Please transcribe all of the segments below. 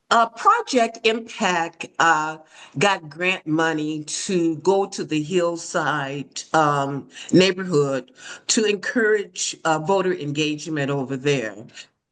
Project Impact got grant money to go to the Hillside neighborhood to encourage voter engagement over there.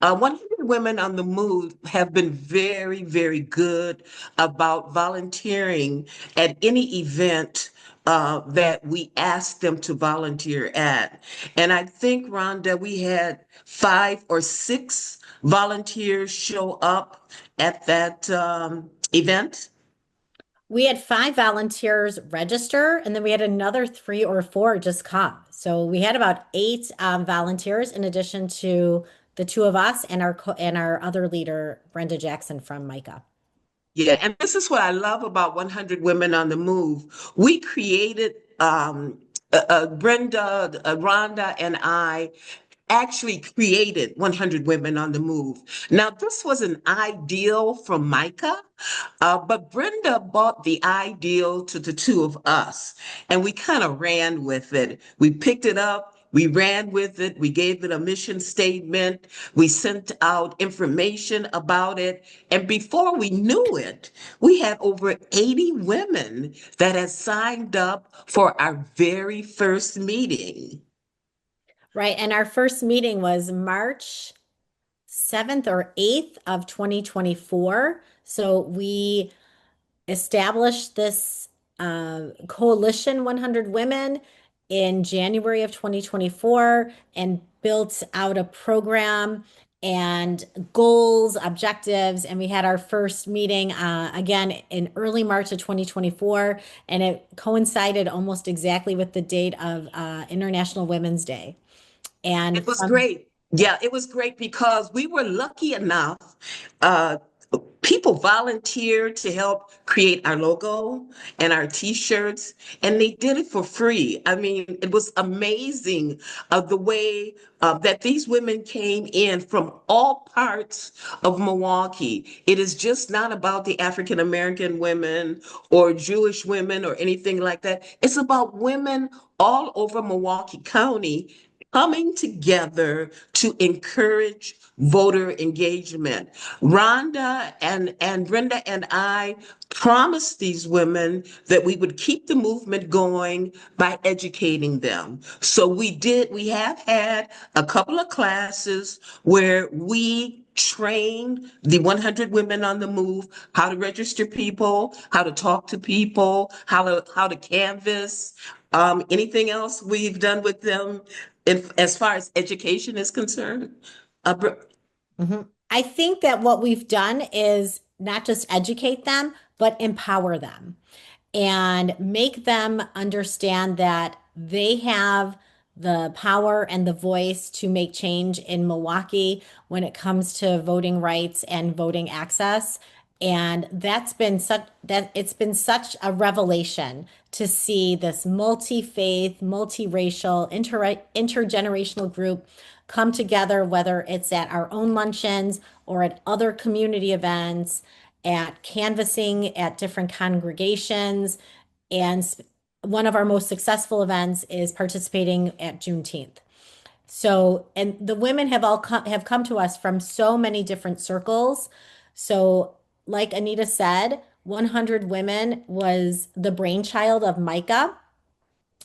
100 Women on the Move have been very, very good about volunteering at any event that we asked them to volunteer at. And I think, Rhonda, we had 5 or 6 volunteers show up at that event. We had 5 volunteers register, and then we had another 3 or 4 just come. So we had about 8 volunteers in addition to the two of us and our other leader, Brenda Jackson from Micah. Yeah, and this is what I love about 100 Women on the Move. We created, Brenda, Rhonda, and I actually created 100 Women on the Move. Now, this was an ideal from Micah, but Brenda bought the ideal to the two of us, and we kind of ran with it. We picked it up. We ran with it. We gave it a mission statement. We sent out information about it. And before we knew it, we had over 80 women that had signed up for our very first meeting. Right. And our first meeting was March 7th or 8th of 2024. So we established this coalition 100 women in January of 2024 and built out a program and goals, objectives. And we had our first meeting again in early March of 2024. And it coincided almost exactly with the date of International Women's Day. And It was from great. Yeah, it was great because we were lucky enough. Uh, People volunteered to help create our logo and our t-shirts, and they did it for free. I mean, it was amazing the way that these women came in from all parts of Milwaukee. It is just not about the African American women or Jewish women or anything like that. It's about women all over Milwaukee County coming together to encourage voter engagement. Rhonda and Brenda and I promised these women that we would keep the movement going by educating them. So we did, we have had a couple of classes where we trained the 100 Women on the Move how to register people, how to talk to people, how to canvass. Anything else we've done with them as far as education is concerned? Mhm. I think that what we've done is not just educate them, but empower them and make them understand that they have the power and the voice to make change in Milwaukee when it comes to voting rights and voting access. And it's been such a revelation to see this multi-faith, multiracial, intergenerational group come together, whether it's at our own luncheons or at other community events, at canvassing at different congregations. And one of our most successful events is participating at Juneteenth. So, and the women have come to us from so many different circles. So, like Anita said, 100 Women was the brainchild of Micah,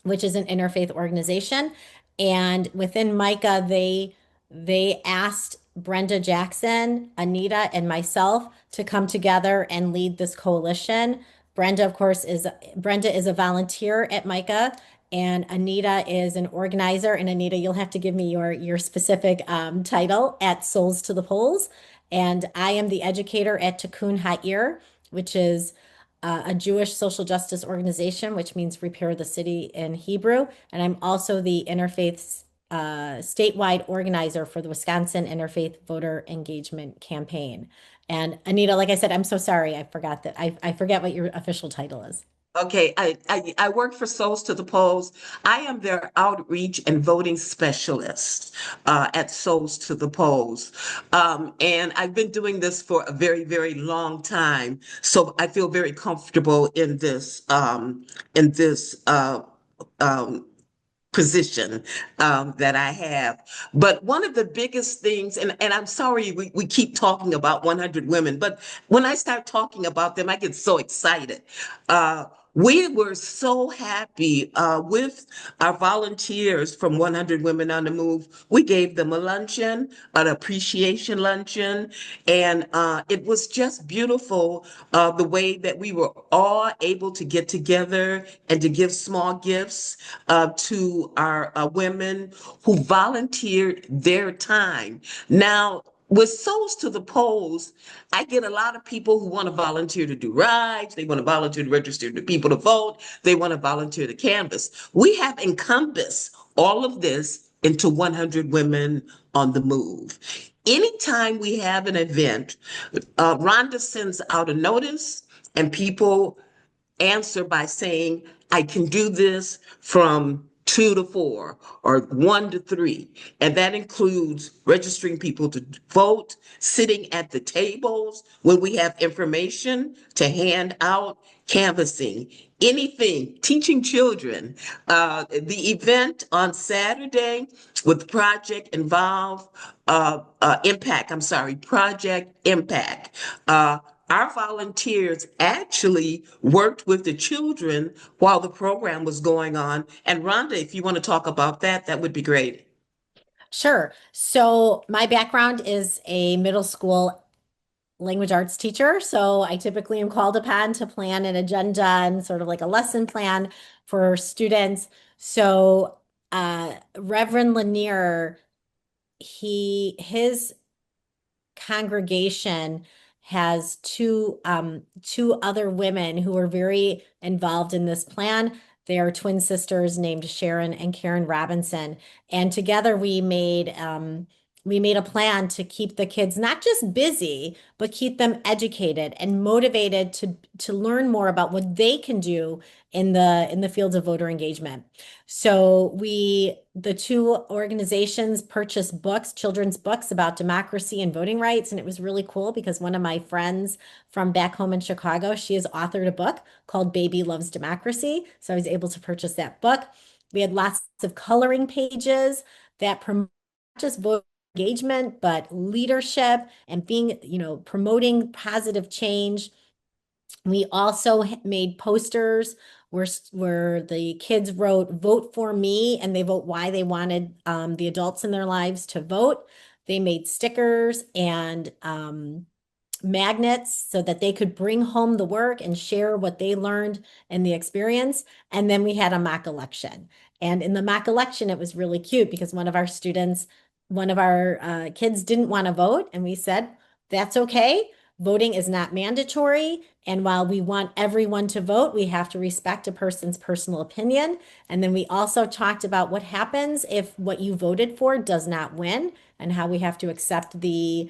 which is an interfaith organization. And within Micah, they asked Brenda Jackson, Anita, and myself to come together and lead this coalition. Brenda, of course, is a volunteer at Micah, and Anita is an organizer. And Anita, you'll have to give me your specific title at Souls to the Polls. And I am the educator at Tikkun Ha'ir, which is a Jewish social justice organization, which means repair the city in Hebrew. And I'm also the interfaith statewide organizer for the Wisconsin Interfaith Voter Engagement Campaign. And Anita, like I said, I'm so sorry. I forgot that. I forget what your official title is. Okay, I work for Souls to the Polls. I am their outreach and voting specialist at Souls to the Polls. And I've been doing this for a very, very long time. So I feel very comfortable in this um, position that I have. But one of the biggest things, and I'm sorry we keep talking about 100 women, but when I start talking about them, I get so excited. We were so happy with our volunteers from 100 Women on the Move. We gave them a luncheon, an appreciation luncheon, and it was just beautiful the way that we were all able to get together and to give small gifts to our women who volunteered their time. Now, with Souls to the Polls, I get a lot of people who want to volunteer to do rides. They want to volunteer to register the people to vote. They want to volunteer to canvass. We have encompassed all of this into 100 Women on the Move. Anytime we have an event, Rhonda sends out a notice and people answer by saying, I can do this from 2 to 4 or 1 to 3. And that includes registering people to vote, sitting at the tables when we have information to hand out, canvassing, anything, teaching children. The event on Saturday with Project Impact. Our volunteers actually worked with the children while the program was going on. And Rhonda, if you want to talk about that, that would be great. Sure. So my background is a middle school language arts teacher. So I typically am called upon to plan an agenda and sort of like a lesson plan for students. So Reverend Lanier, his congregation has two other women who are very involved in this plan. They are twin sisters named Sharon and Karen Robinson, and together we made a plan to keep the kids not just busy, but keep them educated and motivated to learn more about what they can do in the fields of voter engagement. So the two organizations purchased books, children's books about democracy and voting rights. And it was really cool because one of my friends from back home in Chicago, she has authored a book called Baby Loves Democracy. So I was able to purchase that book. We had lots of coloring pages that promote not just voter engagement, but leadership and being, promoting positive change. We also made posters where the kids wrote "Vote for me" and they vote why they wanted the adults in their lives to vote. They made stickers and magnets so that they could bring home the work and share what they learned and the experience. And then we had a mock election. And in the mock election, it was really cute because one of our kids didn't want to vote. And we said, that's okay. Voting is not mandatory. And while we want everyone to vote, we have to respect a person's personal opinion. And then we also talked about what happens if what you voted for does not win and how we have to accept the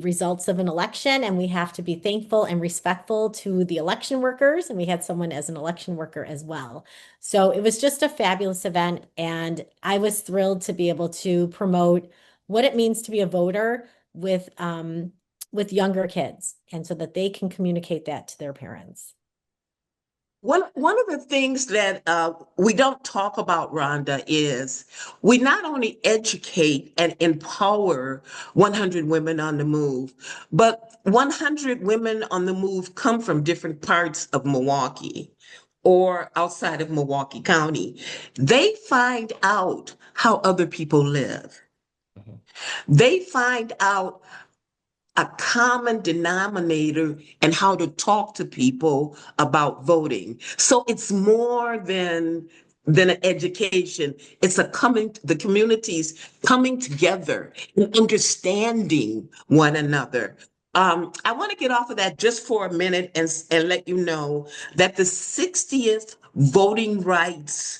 results of an election, and we have to be thankful and respectful to the election workers. And we had someone as an election worker as well. So it was just a fabulous event. And I was thrilled to be able to promote what it means to be a voter with younger kids, and so that they can communicate that to their parents. One of the things that we don't talk about, Rhonda, is we not only educate and empower 100 Women on the Move, but 100 Women on the Move come from different parts of Milwaukee or outside of Milwaukee County. They find out how other people live. Mhm. They find out a common denominator and how to talk to people about voting. So it's more than an education. It's the communities coming together and understanding one another. I want to get off of that just for a minute and let you know that the 60th Voting Rights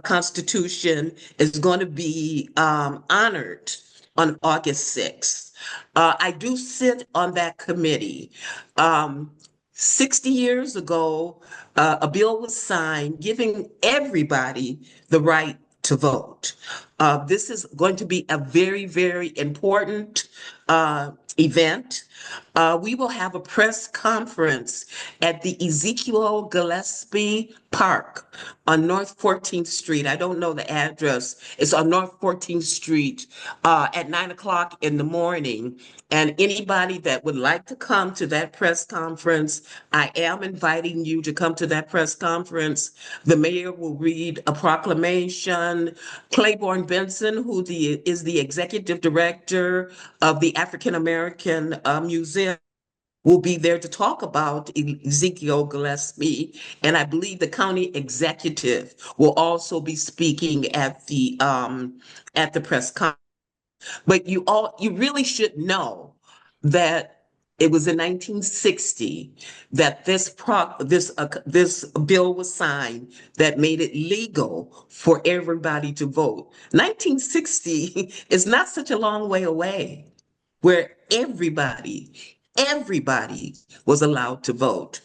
Constitution is going to be honored on August 6th. I do sit on that committee. 60 years ago, a bill was signed giving everybody the right to vote. This is going to be a very, very important event. We will have a press conference at the Ezekiel Gillespie Park on North 14th Street. I don't know the address. It's on North 14th Street at 9 o'clock in the morning. And anybody that would like to come to that press conference, I am inviting you to come to that press conference. The mayor will read a proclamation. Claiborne Benson, is the executive director of the African American Museum, will be there to talk about Ezekiel Gillespie. And I believe the county executive will also be speaking at the press conference. But you really should know that it was in 1960 that this bill was signed that made it legal for everybody to vote. 1960 is not such a long way away, where everybody was allowed to vote.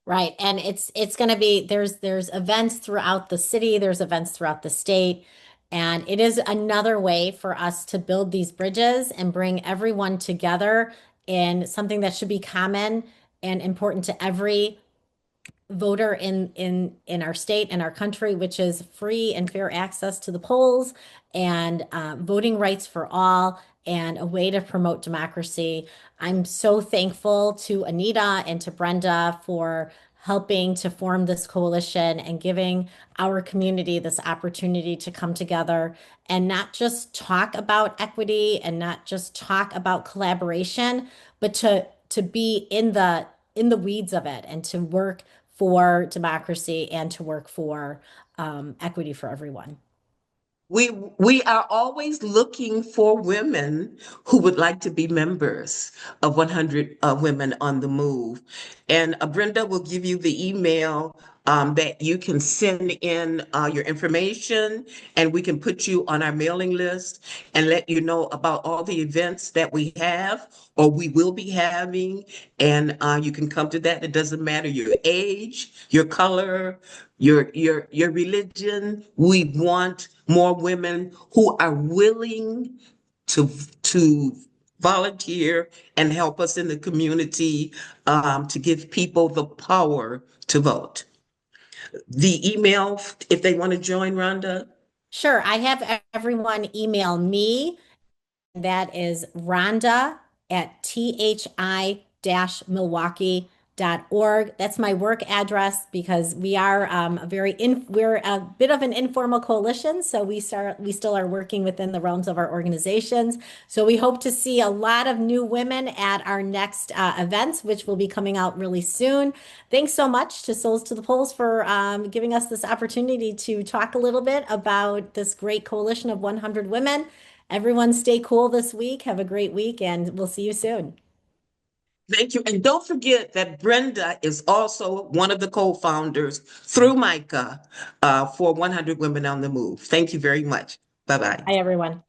Right. And it's going to be there's events throughout the city, there's events throughout the state, and it is another way for us to build these bridges and bring everyone together in something that should be common and important to every voter in our state and our country, which is free and fair access to the polls and voting rights for all and a way to promote democracy. I'm so thankful to Anita and to Brenda for helping to form this coalition and giving our community this opportunity to come together and not just talk about equity and not just talk about collaboration, but to be in the weeds of it and to work for democracy and to work for equity for everyone. We are always looking for women who would like to be members of 100 Women on the Move. And Brenda will give you the email that you can send in your information, and we can put you on our mailing list and let you know about all the events that we have or we will be having. And you can come to that. It doesn't matter your age, your color, your religion. We want more women who are willing to volunteer and help us in the community to give people the power to vote. The email, if they want to join, Rhonda. Sure, I have everyone email me. That is Rhonda at thi-milwaukee.org. That's my work address because we are we're a bit of an informal coalition, so we still are working within the realms of our organizations. So we hope to see a lot of new women at our next events, which will be coming out really soon. Thanks so much to Souls to the Polls for giving us this opportunity to talk a little bit about this great coalition of 100 women. Everyone stay cool this week. Have a great week, and we'll see you soon. Thank you. And don't forget that Brenda is also one of the co-founders through Micah for 100 Women on the Move. Thank you very much. Bye-bye. Hi, everyone.